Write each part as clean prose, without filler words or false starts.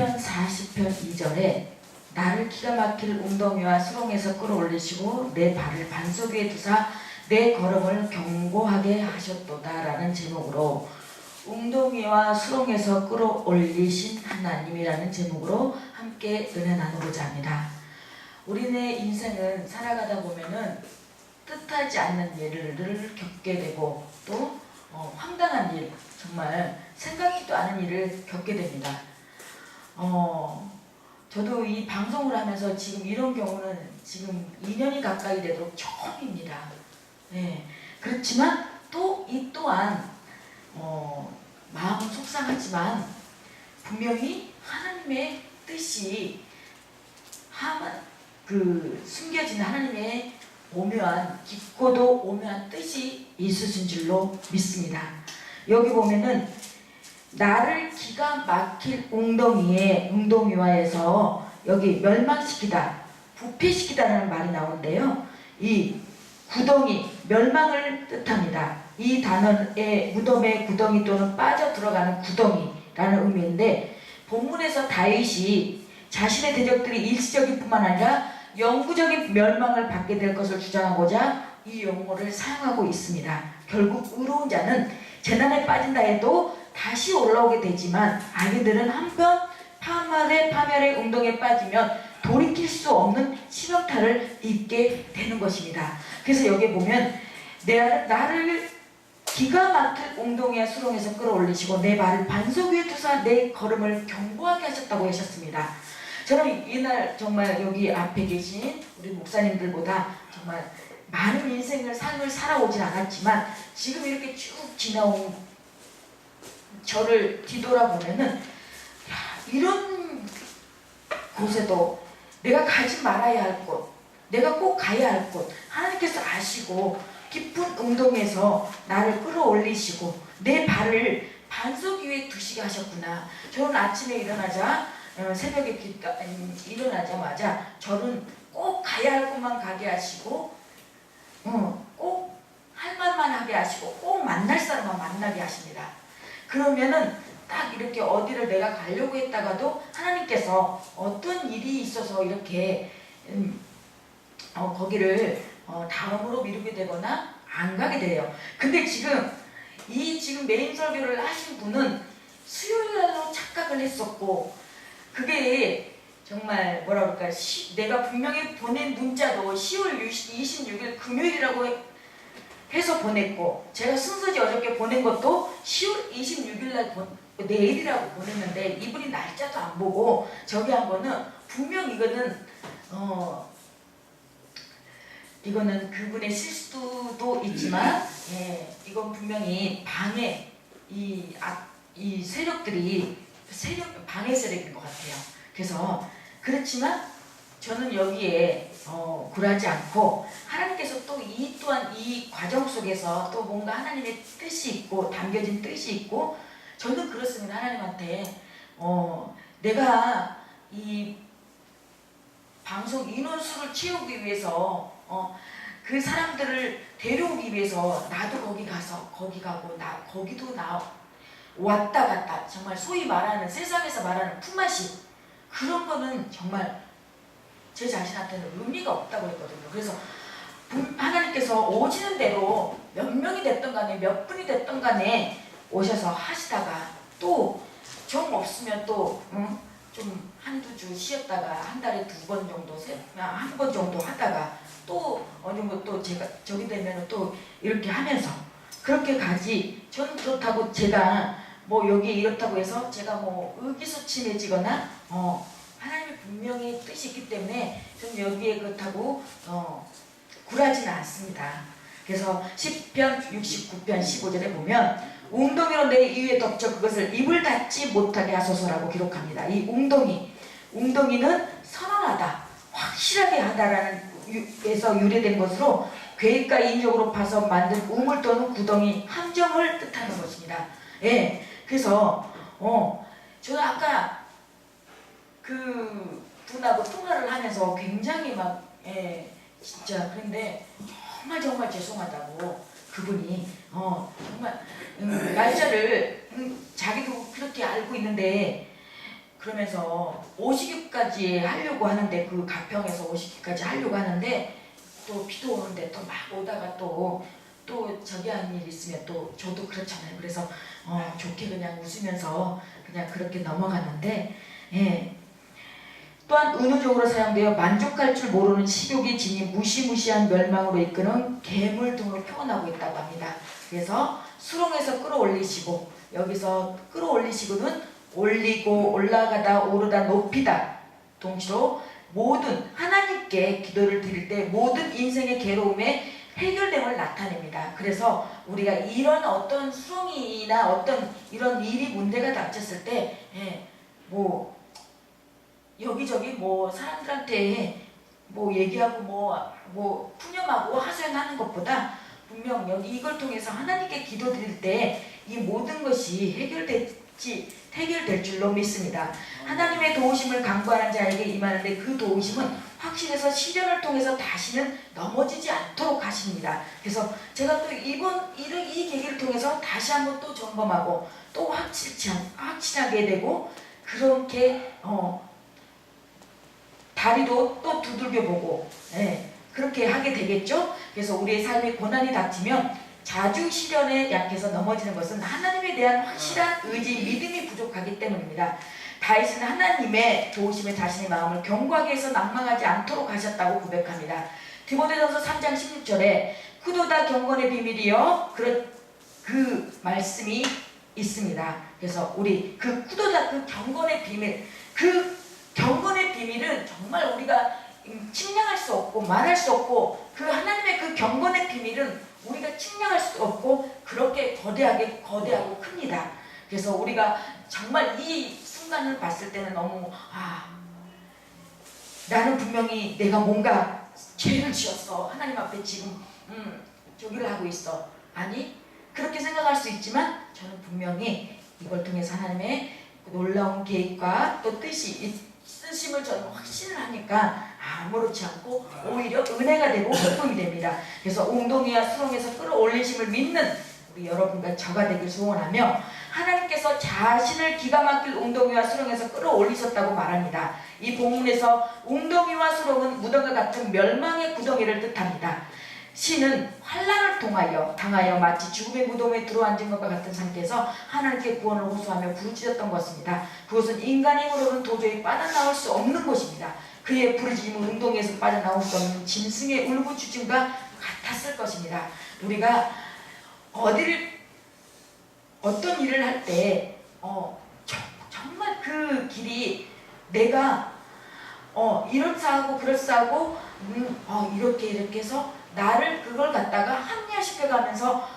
시편 40편 2절에 나를 기가 막힐 웅덩이와 수렁에서 끌어올리시고 내 발을 반석 위에 두사 내 걸음을 견고하게 하셨도다 라는 제목으로 웅덩이와 수렁에서 끌어올리신 하나님이라는 제목으로 함께 은혜 나누고자 합니다. 우리네 인생은 살아가다 보면은 뜻하지 않는 일을 겪게 되고 또 황당한 일, 정말 생각지도 않은 일을 겪게 됩니다. 저도 이 방송을 하면서 지금 이런 경우는 지금 2년이 가까이 되도록 처음입니다. 네. 그렇지만 또 이 또한 마음은 속상하지만 분명히 하나님의 뜻이 숨겨진 하나님의 오묘한 깊고도 오묘한 뜻이 있으신 줄로 믿습니다. 여기 보면은 나를 기가 막힐 웅덩이와에서 여기 멸망시키다, 부패시키다라는 말이 나오는데요. 이 구덩이, 멸망을 뜻합니다. 이 단어의 무덤의 구덩이 또는 빠져 들어가는 구덩이라는 의미인데, 본문에서 다윗이 자신의 대적들이 일시적인 뿐만 아니라 영구적인 멸망을 받게 될 것을 주장하고자 이 용어를 사용하고 있습니다. 결국 의로운 자는 재난에 빠진다 해도 다시 올라오게 되지만 악인들은 한번 파멸의 웅덩이에 빠지면 돌이킬 수 없는 치명타를 입게 되는 것입니다. 그래서 여기 보면 나를 기가 막힐 웅덩이와 수렁에서 끌어올리시고 내 발을 반석 위에 두사 내 걸음을 견고하게 하셨다고 하셨습니다. 저는 이날 정말 여기 앞에 계신 우리 목사님들보다 정말 많은 삶을 살아오진 않았지만 지금 이렇게 쭉 지나온 저를 뒤돌아보면은 이런 곳에도 내가 가지 말아야 할 곳, 내가 꼭 가야 할 곳, 하나님께서 아시고 깊은 웅덩이에서 나를 끌어올리시고 내 발을 반석 위에 두시게 하셨구나. 저는 아침에 새벽에 일어나자마자 저는 꼭 가야 할 곳만 가게 하시고 꼭 할 말만 하게 하시고 꼭 만날 사람만 만나게 하십니다. 그러면은 딱 이렇게 어디를 내가 가려고 했다가도 하나님께서 어떤 일이 있어서 이렇게 거기를 다음으로 미루게 되거나 안 가게 돼요. 근데 지금 메인 설교를 하신 분은 수요일날로 착각을 했었고, 그게 정말 내가 분명히 보낸 문자도 10월 26일 금요일이라고 해서 보냈고, 제가 순서지 어저께 보낸 것도 10월 26일날 내일이라고 보냈는데 이분이 날짜도 안 보고 저기 한 거는 분명 이거는 그분의 실수도 있지만 이건 분명히 이 세력들이 방해 세력인 것 같아요. 그래서 그렇지만 저는 여기에 굴하지 않고 하나님께서 또 또한 이 과정 속에서 또 뭔가 하나님의 뜻이 있고 담겨진 뜻이 있고, 저는 그렇습니다. 하나님한테 내가 이 방송 인원수를 채우기 위해서 그 사람들을 데려오기 위해서 나도 거기 가서 거기 가고 거기도 왔다 갔다, 정말 소위 말하는 세상에서 말하는 품앗이, 그런 거는 정말 제 자신한테는 의미가 없다고 했거든요. 그래서 하나님께서 오시는 대로 몇 명이 됐던 간에 몇 분이 됐던 간에 오셔서 하시다가 또 정 없으면 또 좀 한두 주 쉬었다가 한 달에 2번 정도, 한 번 정도 하다가 또 어느 정도 또 제가 저기 되면 또 이렇게 하면서 그렇게 가지. 전 그렇다고 제가 여기 이렇다고 해서 제가 의기소침해지거나 하나님의 분명히 뜻이 있기 때문에 저는 여기에 그렇다고 굴하지는 않습니다. 그래서 시편 69편 15절에 보면 웅덩이로 내 이위에 덮쳐 그것을 입을 닫지 못하게 하소서라고 기록합니다. 이 웅덩이는 선언하다, 확실하게 하다라는 에서 유래된 것으로 계획과 인적으로 봐서 만든 우물 또는 구덩이, 함정을 뜻하는 것입니다. 그래서 저는 아까 그 분하고 통화를 하면서 굉장히 진짜 그런데 정말 죄송하다고 그분이 정말 날짜를 자기도 그렇게 알고 있는데 그러면서 50기까지 하려고 하는데 그 가평에서 50기까지 하려고 하는데 또 비도 오는데 또 막 오다가 또 저기 하는 일 있으면 또 저도 그렇잖아요. 그래서 좋게 그냥 웃으면서 그냥 그렇게 넘어갔는데 예. 또한 은유적으로 사용되어 만족할 줄 모르는 식욕이 지닌 무시무시한 멸망으로 이끄는 괴물 등으로 표현하고 있다고 합니다. 그래서 수렁에서 끌어올리시고 여기서 끌어올리시고는 올리고 올라가다 오르다 높이다 동시로 모든 하나님께 기도를 드릴 때 모든 인생의 괴로움에 해결됨을 나타냅니다. 그래서 우리가 이런 어떤 수렁이나 어떤 이런 일이 문제가 닥쳤을 때 뭐 여기저기 뭐 사람들한테 뭐 얘기하고 뭐 푸념하고 하소연하는 것보다 분명 여기 이걸 통해서 하나님께 기도드릴 때 이 모든 것이 해결될 줄로 믿습니다. 하나님의 도우심을 간구하는 자에게 임하는데 그 도우심은 확신해서 시련을 통해서 다시는 넘어지지 않도록 하십니다. 그래서 제가 또 이 계기를 통해서 다시 한번 또 점검하고 또 확신하게 되고 그렇게 다리도 또 두들겨보고 그렇게 하게 되겠죠. 그래서 우리의 삶에 고난이 닥치면 자주 시련에 약해서 넘어지는 것은 하나님에 대한 확실한 의지, 믿음이 부족하기 때문입니다. 다윗은 하나님의 도우심에 자신의 마음을 견고하게 해서 낭망하지 않도록 하셨다고 고백합니다. 디모데전서 3장 16절에 구도다 경건의 비밀이여 그 말씀이 있습니다. 그래서 우리 그 구도다 그 경건의 비밀, 그 경건의 비밀은 정말 우리가 측량할 수 없고 말할 수 없고 그 하나님의 그 경건의 비밀은 우리가 측량할 수 없고 그렇게 거대하고 큽니다. 그래서 우리가 정말 이 순간을 봤을 때는 너무 나는 분명히 내가 뭔가 죄를 지었어. 하나님 앞에 지금 저기를 하고 있어. 아니 그렇게 생각할 수 있지만 저는 분명히 이걸 통해서 하나님의 놀라운 계획과 또 뜻임을 저는 확신을 하니까 아무렇지 않고 오히려 은혜가 되고 기쁨이 됩니다. 그래서 웅덩이와 수렁에서 끌어올리심을 믿는 우리 여러분과 저가 되길 소원하며 하나님께서 자신을 기가 막힐 웅덩이와 수렁에서 끌어올리셨다고 말합니다. 이 본문에서 웅덩이와 수렁은 무덤과 같은 멸망의 구덩이를 뜻합니다. 신은 환난을 당하여 마치 죽음의 무덤에 들어앉은 것과 같은 상태에서 하나님께 구원을 호소하며 부르짖었던 것입니다. 그것은 인간의 힘으로는 도저히 빠져나올 수 없는 곳입니다. 그의 부르짖음은 웅덩이에서 빠져나올 수 없는 짐승의 울부짖음과 같았을 것입니다. 우리가 어떤 일을 할 때 정말 그 길이 내가 이렇사하고 그럴싸하고 이렇게 해서 나를 그걸 갖다가 합리화시켜가면서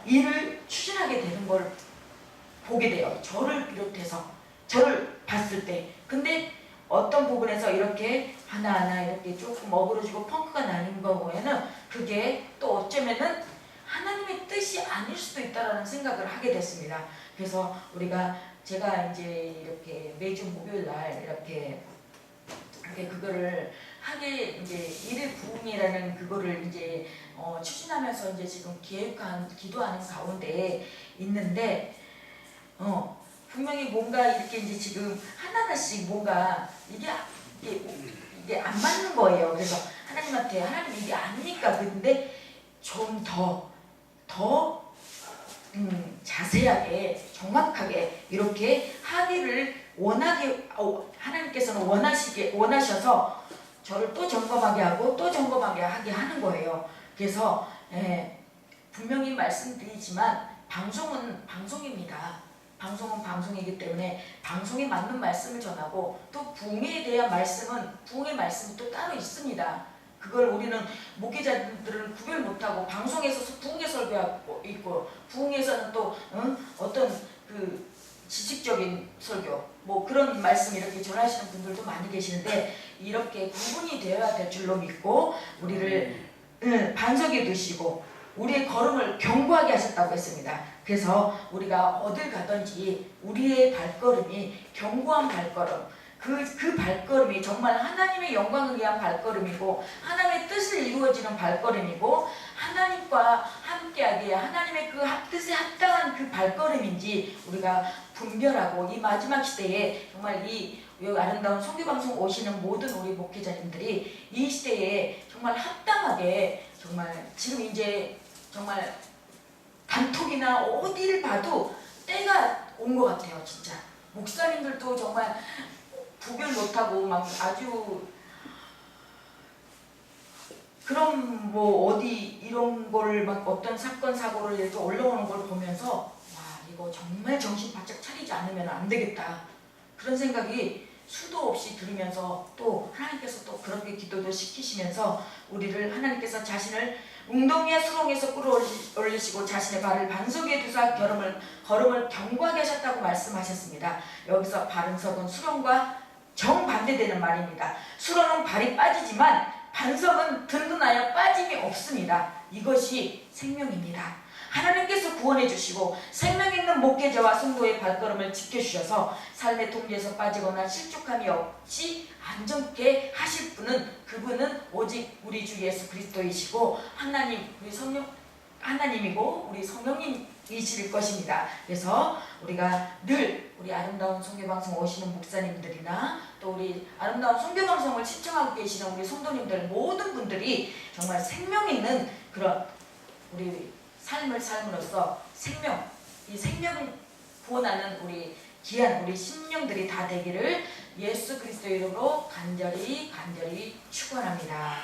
일을 추진하게 되는 걸 보게 돼요. 저를 비롯해서 저를 봤을 때. 근데 어떤 부분에서 이렇게 하나하나 이렇게 조금 어그러지고 펑크가 나는 거 보면은 그게 또 어쩌면은 하나님의 뜻이 아닐 수도 있다라는 생각을 하게 됐습니다. 그래서 제가 이제 이렇게 매주 목요일 날 이렇게 그거를 하게 이제 일일 부흥이라는 그거를 이제 추진하면서 이제 지금 기도하는 가운데 있는데 분명히 뭔가 이렇게 이제 지금 하나하나씩 뭔가 이게 안 맞는 거예요. 그래서 하나님한테 하나님 이게 아니니까 근데 좀 더 자세하게 정확하게 이렇게 하기를 하나님께서는 원하셔서 저를 또 점검하게 하고 또 점검하게 하게 하는 거예요. 그래서 분명히 말씀드리지만 방송은 방송입니다. 방송은 방송이기 때문에 방송에 맞는 말씀을 전하고 또 부흥에 대한 부흥의 말씀이 또 따로 있습니다. 그걸 우리는 목회자들은 구별 못하고 방송에서 부흥의 설교하고 있고 부흥에서는 또 어떤 그 지식적인 설교 뭐 그런 말씀 이렇게 전하시는 분들도 많이 계시는데 이렇게 구분이 되어야 될 줄로 믿고 우리를 반석에 두시고 우리의 걸음을 견고하게 하셨다고 했습니다. 그래서 우리가 어딜 가든지 우리의 발걸음이 견고한 발걸음 그 발걸음이 정말 하나님의 영광을 위한 발걸음이고 하나님의 뜻을 이루어지는 발걸음이고 하나님과 함께하기에 하나님의 그 뜻에 합당한 그 발걸음인지 우리가 분별하고 이 마지막 시대에 정말 이 아름다운 선교방송 오시는 모든 우리 목회자님들이 이 시대에 정말 합당하게 정말 지금 이제 정말 단톡이나 어디를 봐도 때가 온 것 같아요. 진짜 목사님들도 정말 구별 못하고 막 아주 그런 뭐 어디 이런 걸 막 어떤 사건 사고를 이렇게 올라오는 걸 보면서 와 이거 정말 정신 바짝 차리지 않으면 안 되겠다 그런 생각이 수도 없이 들으면서 또 하나님께서 또 그렇게 기도도 시키시면서 우리를 하나님께서 자신을 웅덩이와 수렁에서 끌어올리시고 자신의 발을 반석에 두사 걸음을 견고하게 하셨다고 말씀하셨습니다. 여기서 반석은 수렁과 정반대되는 말입니다. 수렁은 발이 빠지지만 반석은 든든하여 빠짐이 없습니다. 이것이 생명입니다. 하나님께서 구원해 주시고 생명 있는 목회자와 성도의 발걸음을 지켜주셔서 삶의 통제에서 빠지거나 실족함이 없이 안정케 하실 그분은 오직 우리 주 예수 그리스도이시고 우리 성령 하나님이고 우리 성령님이실 것입니다. 그래서 우리가 늘 우리 아름다운 선교방송 오시는 목사님들이나 또 우리 아름다운 선교방송을 시청하고 계시는 우리 성도님들 모든 분들이 정말 생명 있는 그런 우리 삶을 삶으로써 이 생명을 구원하는 우리 귀한 우리 심령들이 다 되기를 예수 그리스도 이름으로 간절히 축원합니다.